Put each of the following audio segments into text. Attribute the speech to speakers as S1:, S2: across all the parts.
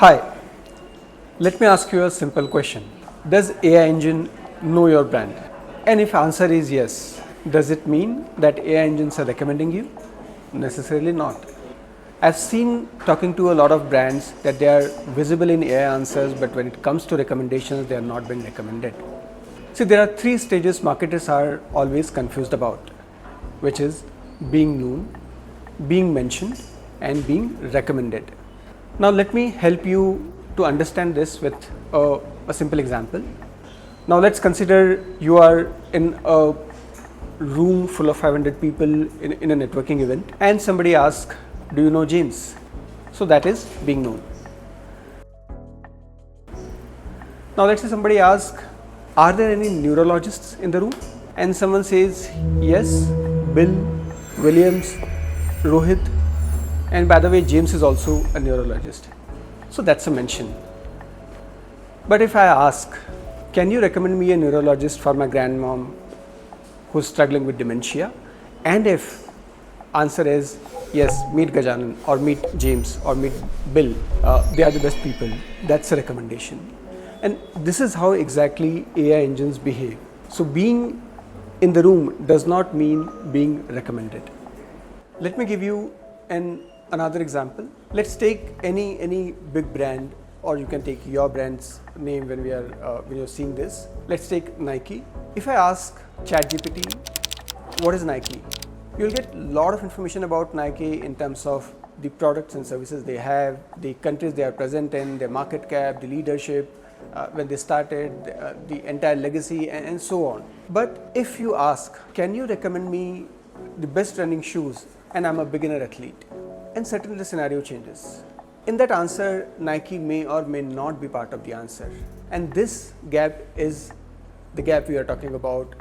S1: Hi, let me ask you a simple question. Does AI engine know your brand? And if answer is yes, does it mean that AI engines are recommending you? Necessarily not. I've seen talking to a lot of brands that they are visible in AI answers, but when it comes to recommendations, they are not being recommended. See, there are three stages marketers are always confused about, which is being known, being mentioned, and being recommended. Now let me help you to understand this with a simple example. Now let's consider you are in a room full of 500 people in a networking event and somebody asks, do you know James? So that is being known. Now let's say somebody asks, are there any neurologists in the room? And someone says, yes, Bill, Williams, Rohit, and by the way, James is also a neurologist. So that's a mention. But if I ask, can you recommend me a neurologist for my grandmom who's struggling with dementia? And if answer is yes, meet Gajanan or meet James or meet Bill, they are the best people. That's a recommendation. And this is how exactly AI engines behave. So being in the room does not mean being recommended. Let me give you another example. Let's take any big brand, or you can take your brand's name when you're seeing this. Let's take Nike. If I ask ChatGPT, what is Nike? You'll get a lot of information about Nike in terms of the products and services they have, the countries they are present in, their market cap, the leadership, when they started, the entire legacy, and so on. But if you ask, can you recommend me the best running shoes, and I'm a beginner athlete, and certainly the scenario changes. In that answer, Nike may or may not be part of the answer. And this gap is the gap we are talking about,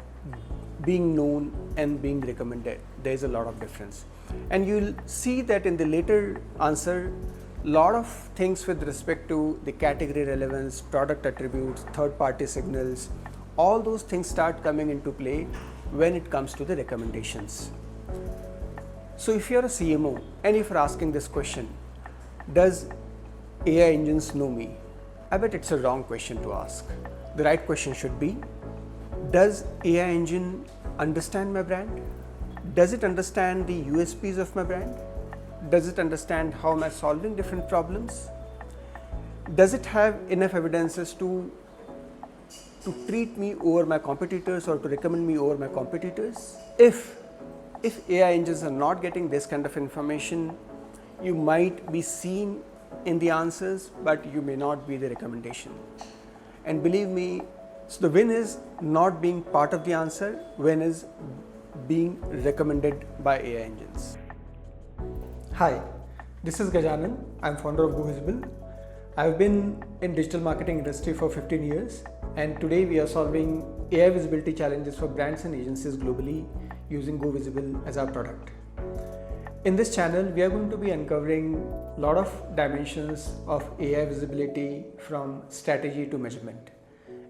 S1: being known and being recommended. There is a lot of difference. And you'll see that in the later answer, a lot of things with respect to the category relevance, product attributes, third-party signals, all those things start coming into play when it comes to the recommendations. So if you're a CMO and if you're asking this question, does AI engines know me? I bet it's a wrong question to ask. The right question should be, does AI engine understand my brand? Does it understand the USPs of my brand? Does it understand how am I solving different problems? Does it have enough evidences to treat me over my competitors or to recommend me over my competitors? If AI engines are not getting this kind of information, you might be seen in the answers, but you may not be the recommendation. And believe me, so the win is not being part of the answer, win is being recommended by AI engines. Hi, this is Gajanan. I'm founder of GoVISIBLE. I've been in digital marketing industry for 15 years, and today we are solving AI visibility challenges for brands and agencies globally using GoVISIBLE as our product. In this channel, we are going to be uncovering a lot of dimensions of AI visibility from strategy to measurement.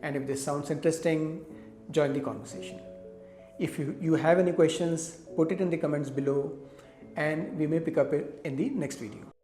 S1: And if this sounds interesting, join the conversation. If you have any questions, put it in the comments below and we may pick up it in the next video.